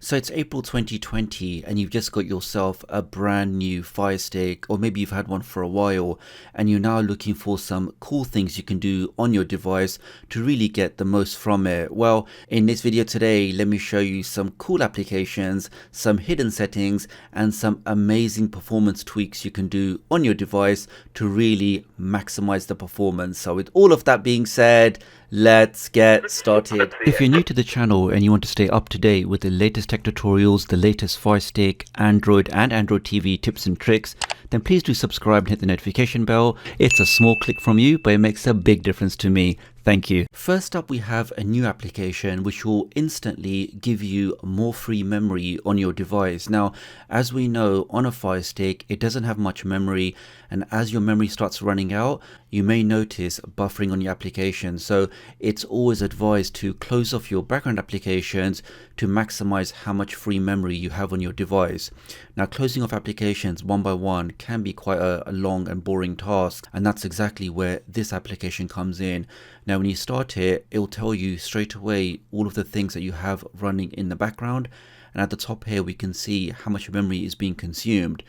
So it's April 2020 and you've just got yourself a brand new Firestick, or maybe you've had one for a while and you're now looking for some cool things you can do on your device to really get the most from it. Well, in this video today, let me show you some cool applications, some hidden settings and some amazing performance tweaks you can do on your device to really maximize the performance. So with all of that being said, let's get started. If you're new to the channel and you want to stay up to date with the latest tech tutorials, the latest Firestick, Android and Android TV tips and tricks, then please do subscribe and hit the notification bell. It's a small click from you, but it makes a big difference to me. Thank you. First up, we have a new application which will instantly give you more free memory on your device. Now, as we know, on a Firestick, it doesn't have much memory, and as your memory starts running out, you may notice buffering on your application. So it's always advised to close off your background applications to maximize how much free memory you have on your device. Now, closing off applications one by one can be quite a long and boring task, and that's exactly where this application comes in. Now, when you start it, it will tell you straight away all of the things that you have running in the background. And at the top here, we can see how much memory is being consumed.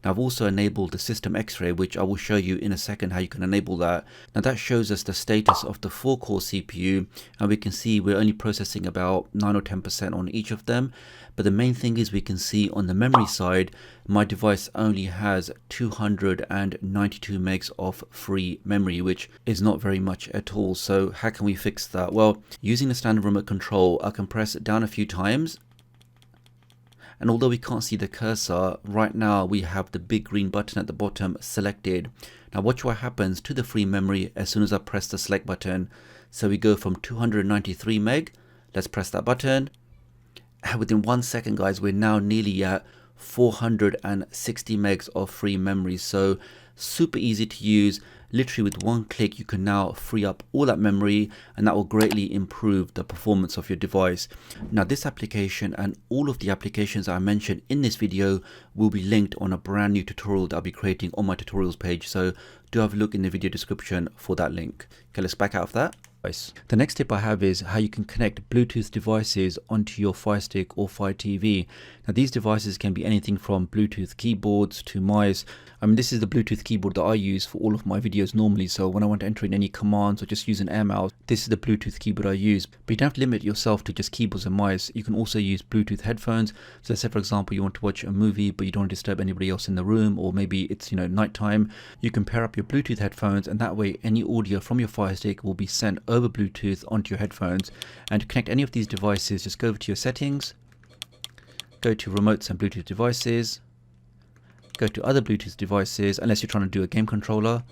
Now, I've also enabled the system X-ray, which I will show you in a second how you can enable that. Now, that shows us the status of the 4-core CPU, and we can see we're only processing about 9 or 10% on each of them. But the main thing is we can see on the memory side, my device only has 292 megs of free memory, which is not very much at all. So how can we fix that? Well, using the standard remote control, I can press it down a few times. And although we can't see the cursor, right now we have the big green button at the bottom selected. Now watch what happens to the free memory as soon as I press the select button. So we go from 293 meg, let's press that button. And within 1 second, guys, we're now nearly at 460 megs of free memory. So super easy to use. Literally with one click, you can now free up all that memory, and that will greatly improve the performance of your device. Now, this application and all of the applications I mentioned in this video will be linked on a brand new tutorial that I'll be creating on my tutorials page. So do have a look in the video description for that link. Okay, let's back out of that. The next tip I have is how you can connect Bluetooth devices onto your Firestick or Fire TV. Now, these devices can be anything from Bluetooth keyboards to mice. I mean, this is the Bluetooth keyboard that I use for all of my videos normally. So when I want to enter in any commands or just use an air mouse, this is the Bluetooth keyboard I use. But you don't have to limit yourself to just keyboards and mice. You can also use Bluetooth headphones. So let's say, for example, you want to watch a movie, but you don't want to disturb anybody else in the room, or maybe it's, nighttime. You can pair up your Bluetooth headphones, and that way any audio from your Firestick will be sent over Bluetooth onto your headphones. And to connect any of these devices, just go over to your settings, go to remotes and Bluetooth devices, go to other Bluetooth devices, unless you're trying to do a game controller,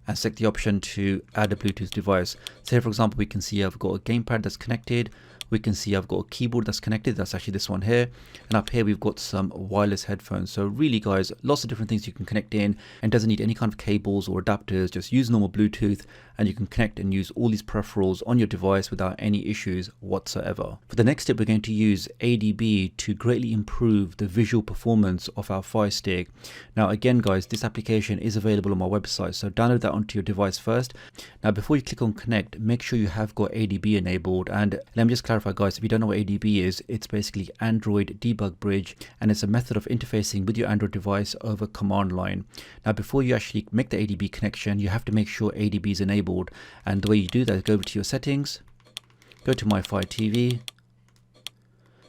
and select the option to add a Bluetooth device. Say, for example, we can see I've got a gamepad that's connected. We can see I've got a keyboard that's connected. That's actually this one here. And up here, we've got some wireless headphones. So really, guys, lots of different things you can connect in, and doesn't need any kind of cables or adapters. Just use normal Bluetooth and you can connect and use all these peripherals on your device without any issues whatsoever. For the next tip, we're going to use ADB to greatly improve the visual performance of our Firestick. Now, again, guys, this application is available on my website. So download that onto your device first. Now, before you click on connect, make sure you have got ADB enabled. And let me just clarify, guys, if you don't know what ADB is, it's basically Android Debug Bridge, and it's a method of interfacing with your Android device over command line. Now, before you actually make the ADB connection, you have to make sure ADB is enabled. And the way you do that is go over to your settings, go to My Fire TV,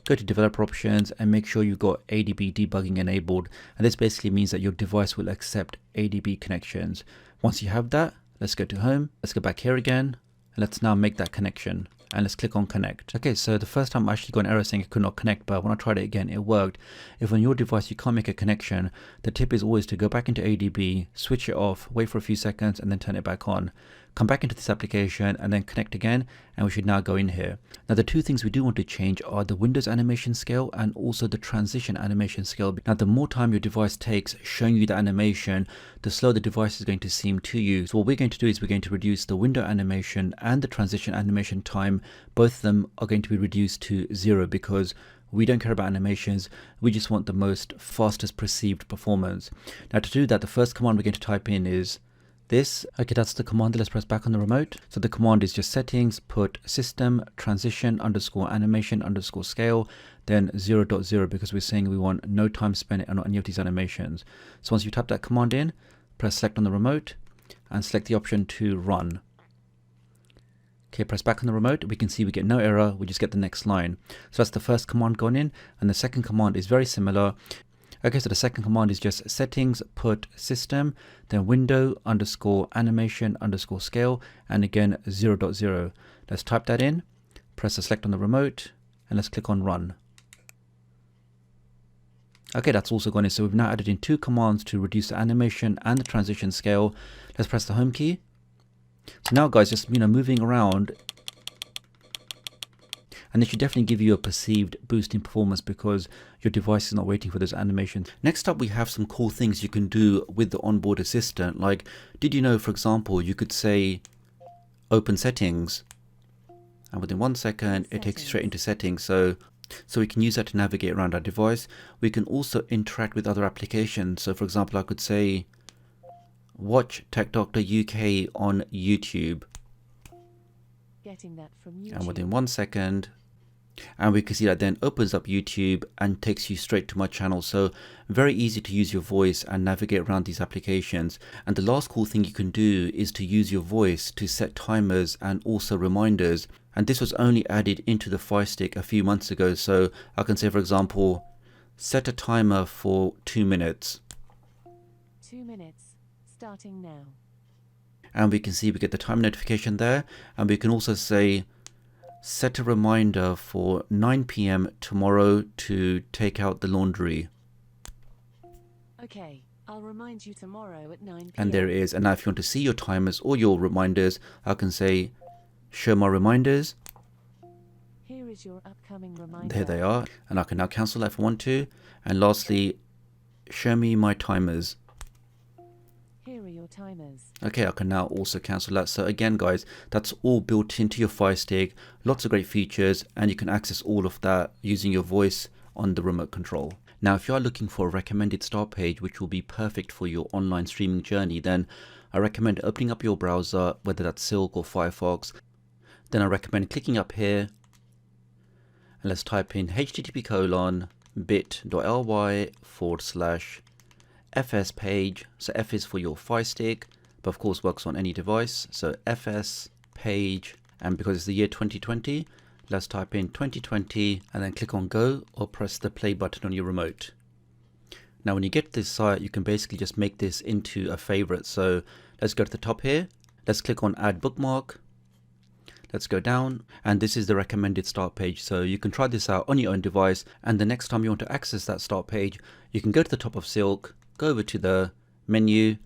go to developer options, and make sure you've got ADB debugging enabled. And this basically means that your device will accept ADB connections. Once you have that, let's go to home, let's go back here again, and let's now make that connection. And let's click on connect. Okay, so the first time I actually got an error saying it could not connect, but when I tried it again, it worked. If on your device you can't make a connection, the tip is always to go back into ADB, switch it off, wait for a few seconds, and then turn it back on. Come back into this application and then connect again, and we should now go in here. Now, the two things we do want to change are the Windows animation scale and also the transition animation scale. Now, the more time your device takes showing you the animation, the slower the device is going to seem to you. So what we're going to do is we're going to reduce the window animation and the transition animation time. Both of them are going to be reduced to 0 because we don't care about animations. We just want the most fastest perceived performance. Now, to do that, the first command we're going to type in is this. Okay, that's the command. Let's press back on the remote. So the command is just settings, put system transition underscore animation underscore scale, then 0.0 because we're saying we want no time spent on any of these animations. So once you type that command in, press select on the remote and select the option to run. Okay, press back on the remote. We can see we get no error. We just get the next line. So that's the first command gone in, and the second command is very similar. Okay, so the second command is just settings, put system, then window underscore animation underscore scale, and again 0.0. Let's type that in, press the select on the remote, and let's click on run. Okay, that's also gone in. So we've now added in 2 commands to reduce the animation and the transition scale. Let's press the home key. So now guys, just moving around, and this should definitely give you a perceived boost in performance because your device is not waiting for those animations. Next up, we have some cool things you can do with the onboard assistant. Like, did you know, for example, you could say open settings, and within 1 second it takes you straight into settings. So we can use that to navigate around our device. We can also interact with other applications. So for example, I could say watch TechDoctorUK on YouTube. Getting that from YouTube. And within 1 second, and we can see that then opens up YouTube and takes you straight to my channel. So very easy to use your voice and navigate around these applications. And the last cool thing you can do is to use your voice to set timers and also reminders. And this was only added into the Firestick a few months ago. So I can say, for example, set a timer for 2 minutes. 2 minutes. Starting now. And we can see we get the time notification there, and we can also say set a reminder for 9 PM tomorrow to take out the laundry. Okay, I'll remind you tomorrow at 9 PM. And there it is. And now if you want to see your timers or your reminders, I can say show my reminders. Here is your upcoming reminder. There they are, and I can now cancel that if I want to. And lastly, show me my timers. Here are your timers. Okay, I can now also cancel that. So again guys, that's all built into your Firestick. Lots of great features, and you can access all of that using your voice on the remote control. Now if you are looking for a recommended start page which will be perfect for your online streaming journey, then I recommend opening up your browser, whether that's Silk or Firefox. Then I recommend clicking up here, and let's type in http://bit.ly/FS page. So F is for your Firestick, but of course works on any device. So FS page, and because it's the year 2020, let's type in 2020 and then click on go or press the play button on your remote. Now when you get to this site, you can basically just make this into a favorite. So let's go to the top here. Let's click on add bookmark. Let's go down, and this is the recommended start page. So you can try this out on your own device, and the next time you want to access that start page, you can go to the top of Silk, go over to the menu,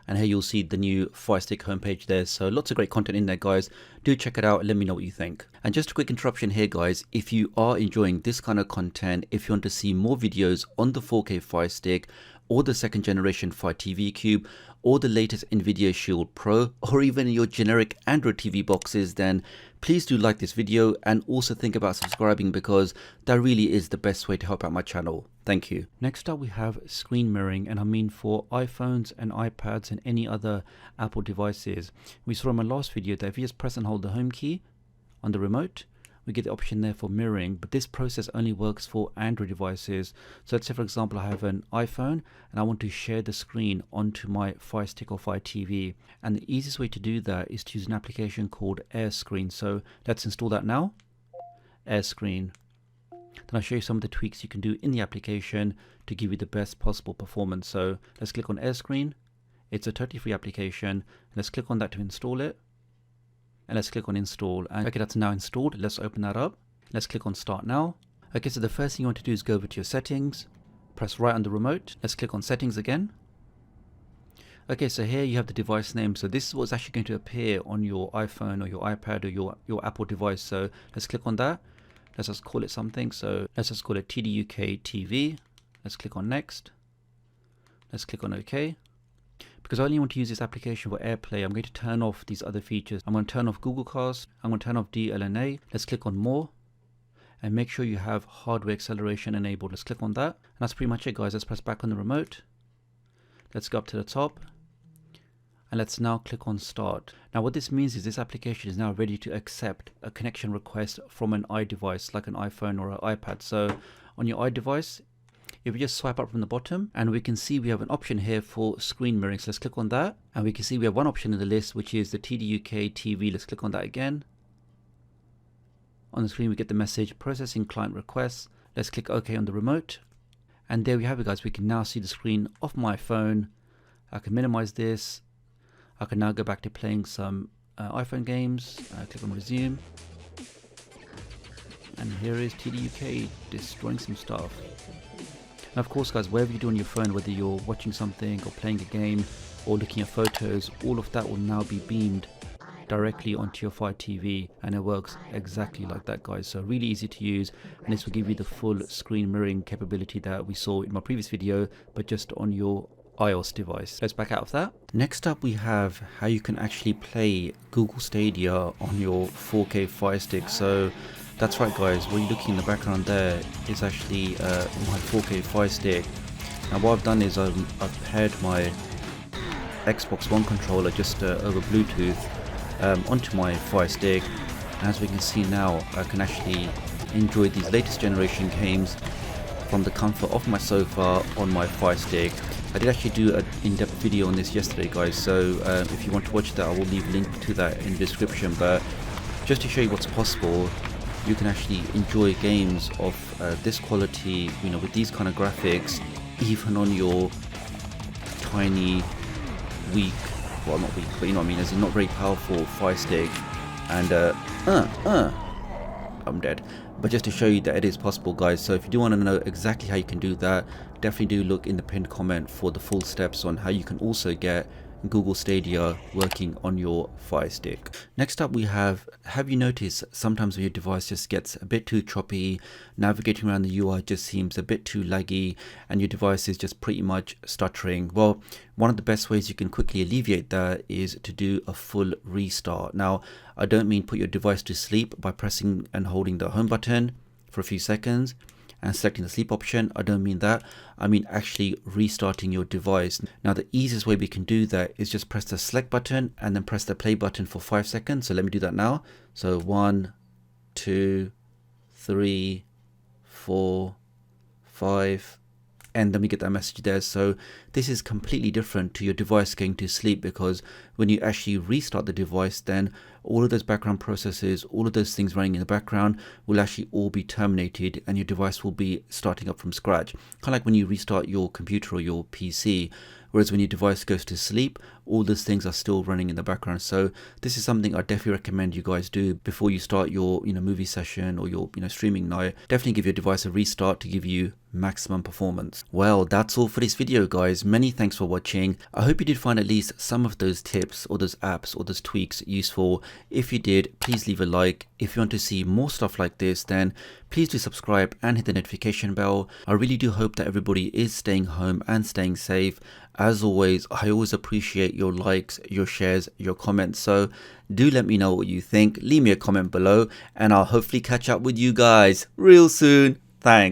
and here you'll see the new Firestick homepage there. So lots of great content in there guys. Do check it out and let me know what you think. And just a quick interruption here guys, if you are enjoying this kind of content, if you want to see more videos on the 4K Firestick or the 2nd generation Fire TV Cube or the latest Nvidia Shield Pro or even your generic Android TV boxes, then please do like this video and also think about subscribing because that really is the best way to help out my channel. Thank you. Next up we have screen mirroring, and I mean for iPhones and iPads and any other Apple devices. We saw in my last video that if you just press and hold the home key on the remote, we get the option there for mirroring, but this process only works for Android devices. So let's say for example I have an iPhone and I want to share the screen onto my Firestick or Fire TV, and the easiest way to do that is to use an application called AirScreen. So let's install that now. AirScreen. Then I'll show you some of the tweaks you can do in the application to give you the best possible performance. So let's click on AirScreen. It's a totally free application. Let's click on that to install it. And let's click on install, and okay, that's now installed. Let's open that up. Let's click on start now. Okay, so the first thing you want to do is go over to your settings, press right on the remote. Let's click on settings again. Okay, so here you have the device name. So this is what's actually going to appear on your iPhone or your iPad or your Apple device. So let's click on that. Let's just call it something. So let's just call it TDUK TV. Let's click on next. Let's click on OK. Because I only want to use this application for AirPlay, I'm going to turn off these other features. I'm going to turn off Google Cast. I'm going to turn off DLNA. Let's click on more and make sure you have hardware acceleration enabled. Let's click on that. And that's pretty much it guys. Let's press back on the remote. Let's go up to the top. And let's now click on start. Now what this means is this application is now ready to accept a connection request from an iDevice like an iPhone or an iPad. So on your iDevice, if we just swipe up from the bottom, and we can see we have an option here for screen mirroring. So let's click on that, and we can see we have one option in the list, which is the TDUK TV. Let's click on that again. On the screen we get the message processing client requests. Let's click OK on the remote, and there we have it, guys. We can now see the screen of my phone. I can minimize this. I can now go back to playing some iPhone games. Click on resume, and here is TDUK destroying some stuff. And of course, guys, wherever you do on your phone, whether you're watching something or playing a game or looking at photos, all of that will now be beamed directly onto your Fire TV, and it works exactly like that, guys. So really easy to use, and this will give you the full screen mirroring capability that we saw in my previous video, but just on your iOS device. Let's back out of that. Next up, we have how you can actually play Google Stadia on your 4K Fire Stick. So that's right, guys, what you're looking in the background there is actually my 4K Fire Stick. Now what I've done is I've paired my Xbox One controller just over Bluetooth onto my Fire Stick, and as we can see now, I can actually enjoy these latest generation games from the comfort of my sofa on my Fire Stick. I did actually do an in-depth video on this yesterday, guys, so if you want to watch that, I will leave a link to that in the description. But just to show you what's possible, you can actually enjoy games of this quality, you know, with these kind of graphics, even on your tiny, weak, well, not weak, but you know what I mean, as in not very powerful Fire Stick. And I'm dead. But just to show you that it is possible, guys. So if you do want to know exactly how you can do that, definitely do look in the pinned comment for the full steps on how you can also get Google Stadia working on your Fire Stick. Next up, we have you noticed sometimes when your device just gets a bit too choppy, navigating around the UI just seems a bit too laggy, and your device is just pretty much stuttering? Well, one of the best ways you can quickly alleviate that is to do a full restart. Now, I don't mean put your device to sleep by pressing and holding the home button for a few seconds and selecting the sleep option. I don't mean that. I mean actually restarting your device. Now the easiest way we can do that is just press the select button and then press the play button for 5 seconds. So let me do that now. So 1, 2, 3, 4, 5, and then we get that message there. So this is completely different to your device going to sleep, because when you actually restart the device, then all of those background processes, all of those things running in the background will actually all be terminated, and your device will be starting up from scratch. Kind of like when you restart your computer or your PC. Whereas when your device goes to sleep, all those things are still running in the background. So this is something I definitely recommend you guys do before you start your movie session or your streaming night. Definitely give your device a restart to give you maximum performance. Well, that's all for this video, guys. Many thanks for watching. I hope you did find at least some of those tips or those apps or those tweaks useful. If you did, please leave a like. If you want to see more stuff like this, then please do subscribe and hit the notification bell. I really do hope that everybody is staying home and staying safe. As always, I always appreciate your likes, your shares, your comments. So do let me know what you think. Leave me a comment below, and I'll hopefully catch up with you guys real soon. Thanks.